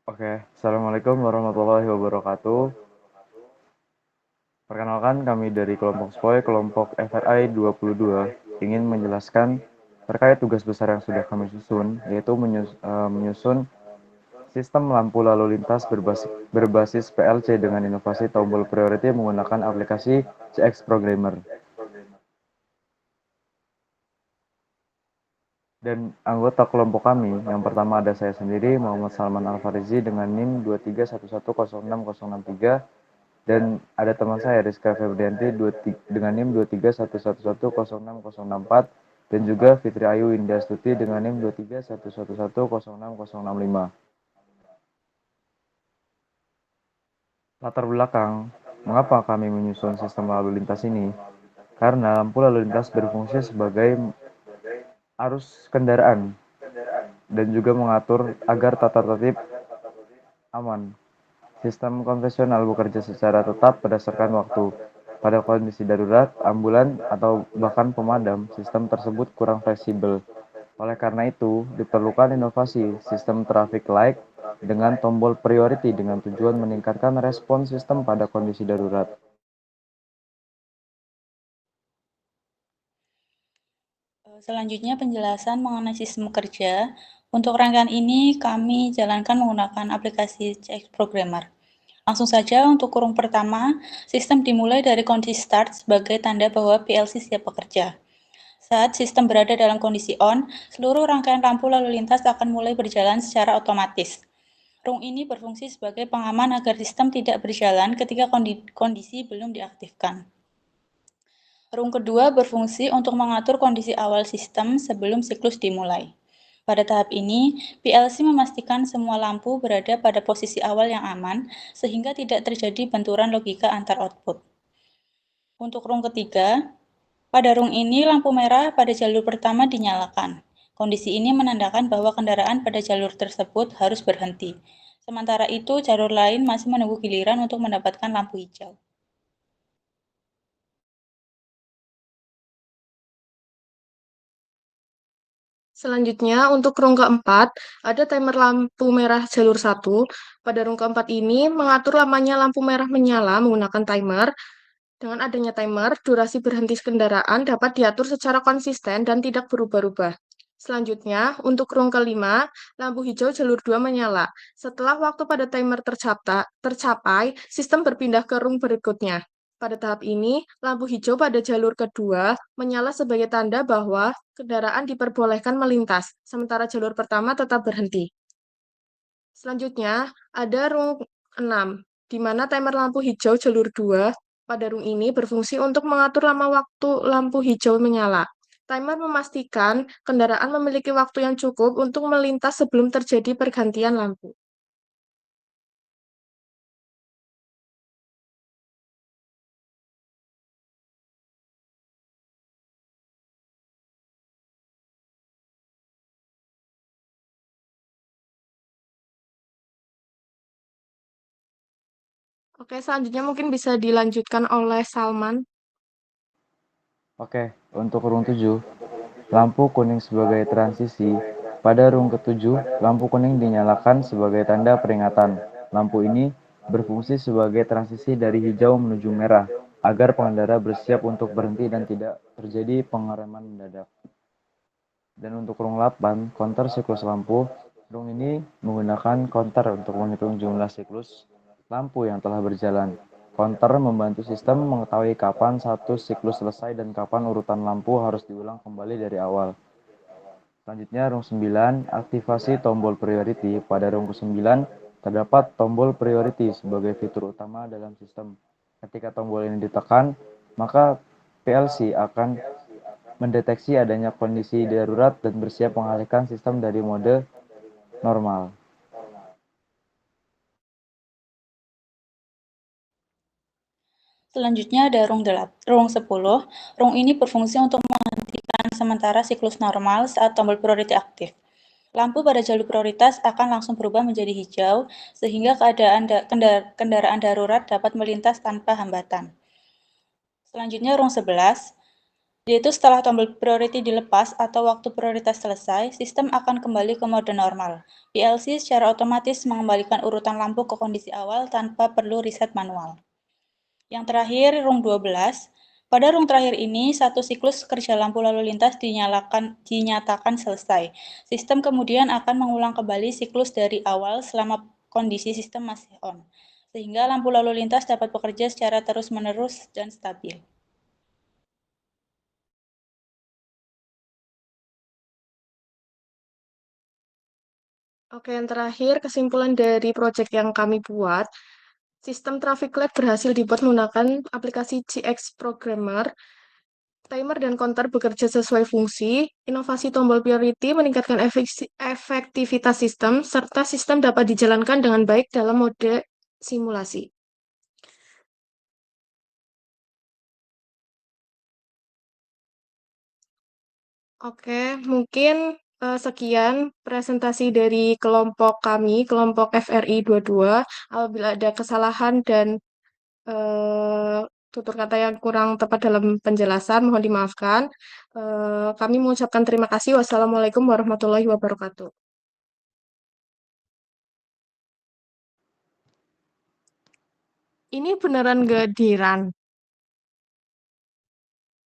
Oke, Assalamualaikum warahmatullahi wabarakatuh. Perkenalkan kami dari kelompok SPOY, kelompok FRI 22, ingin menjelaskan terkait tugas besar yang sudah kami susun, yaitu menyusun sistem lampu lalu lintas berbasis PLC dengan inovasi tombol priority menggunakan aplikasi CX Programmer. Dan anggota kelompok kami, yang pertama ada saya sendiri, Muhammad Salman Al-Farizi dengan NIM 2311063, dan ada teman saya Rizka Febrianti dengan NIM 231111064, dan juga Fitri Ayu Indah dengan NIM 231111065. Latar belakang, mengapa kami menyusun sistem lalu lintas ini? Karena lampu lalu lintas berfungsi sebagai arus kendaraan dan juga mengatur agar tata tertib aman. Sistem konvensional bekerja secara tetap berdasarkan waktu. Pada kondisi darurat, ambulan, atau bahkan pemadam, sistem tersebut kurang fleksibel. Oleh karena itu, diperlukan inovasi sistem traffic light dengan tombol priority dengan tujuan meningkatkan respons sistem pada kondisi darurat. Selanjutnya penjelasan mengenai sistem kerja. Untuk rangkaian ini kami jalankan menggunakan aplikasi CX Programmer. Langsung saja untuk kurung pertama, sistem dimulai dari kondisi start sebagai tanda bahwa PLC siap bekerja. Saat sistem berada dalam kondisi on, seluruh rangkaian lampu lalu lintas akan mulai berjalan secara otomatis. Rung ini berfungsi sebagai pengaman agar sistem tidak berjalan ketika kondisi belum diaktifkan. Rung kedua berfungsi untuk mengatur kondisi awal sistem sebelum siklus dimulai. Pada tahap ini, PLC memastikan semua lampu berada pada posisi awal yang aman, sehingga tidak terjadi benturan logika antar output. Untuk rung ketiga, pada rung ini lampu merah pada jalur pertama dinyalakan. Kondisi ini menandakan bahwa kendaraan pada jalur tersebut harus berhenti. Sementara itu, jalur lain masih menunggu giliran untuk mendapatkan lampu hijau. Selanjutnya, untuk rung keempat, ada timer lampu merah jalur 1. Pada rung keempat ini, mengatur lamanya lampu merah menyala menggunakan timer. Dengan adanya timer, durasi berhenti kendaraan dapat diatur secara konsisten dan tidak berubah-ubah. Selanjutnya, untuk rung kelima, lampu hijau jalur 2 menyala. Setelah waktu pada timer tercapai, sistem berpindah ke rung berikutnya. Pada tahap ini, lampu hijau pada jalur kedua menyala sebagai tanda bahwa kendaraan diperbolehkan melintas, sementara jalur pertama tetap berhenti. Selanjutnya, ada rung 6, di mana timer lampu hijau jalur 2 pada rung ini berfungsi untuk mengatur lama waktu lampu hijau menyala. Timer memastikan kendaraan memiliki waktu yang cukup untuk melintas sebelum terjadi pergantian lampu. Oke, selanjutnya mungkin bisa dilanjutkan oleh Salman. Oke, untuk rung 7, lampu kuning sebagai transisi. Pada rung ketujuh, lampu kuning dinyalakan sebagai tanda peringatan. Lampu ini berfungsi sebagai transisi dari hijau menuju merah, agar pengendara bersiap untuk berhenti dan tidak terjadi pengereman mendadak. Dan untuk rung 8, counter siklus lampu. Rung ini menggunakan counter untuk menghitung jumlah siklus lampu yang telah berjalan. Counter membantu sistem mengetahui kapan satu siklus selesai dan kapan urutan lampu harus diulang kembali dari awal. Selanjutnya rung 9, aktivasi tombol priority. Pada rung ke-9, terdapat tombol priority sebagai fitur utama dalam sistem. Ketika tombol ini ditekan, maka PLC akan mendeteksi adanya kondisi darurat dan bersiap mengalihkan sistem dari mode normal. Selanjutnya ada rung 10. Rung ini berfungsi untuk menghentikan sementara siklus normal saat tombol priority aktif. Lampu pada jalur prioritas akan langsung berubah menjadi hijau, sehingga kendaraan darurat dapat melintas tanpa hambatan. Selanjutnya rung 11. yaitu setelah tombol priority dilepas atau waktu prioritas selesai, sistem akan kembali ke mode normal. PLC secara otomatis mengembalikan urutan lampu ke kondisi awal tanpa perlu reset manual. Yang terakhir, rung 12. Pada rung terakhir ini, satu siklus kerja lampu lalu lintas dinyatakan selesai. Sistem kemudian akan mengulang kembali siklus dari awal selama kondisi sistem masih on, sehingga lampu lalu lintas dapat bekerja secara terus-menerus dan stabil. Oke, yang terakhir, kesimpulan dari proyek yang kami buat, sistem traffic light berhasil dibuat menggunakan aplikasi CX Programmer. Timer dan counter bekerja sesuai fungsi, inovasi tombol priority meningkatkan efektivitas sistem, serta sistem dapat dijalankan dengan baik dalam mode simulasi. Oke, mungkin sekian presentasi dari kelompok kami, kelompok FRI 22. Apabila ada kesalahan dan tutur kata yang kurang tepat dalam penjelasan, mohon dimaafkan. Kami mengucapkan terima kasih. Wassalamualaikum warahmatullahi wabarakatuh. Ini beneran gak di run?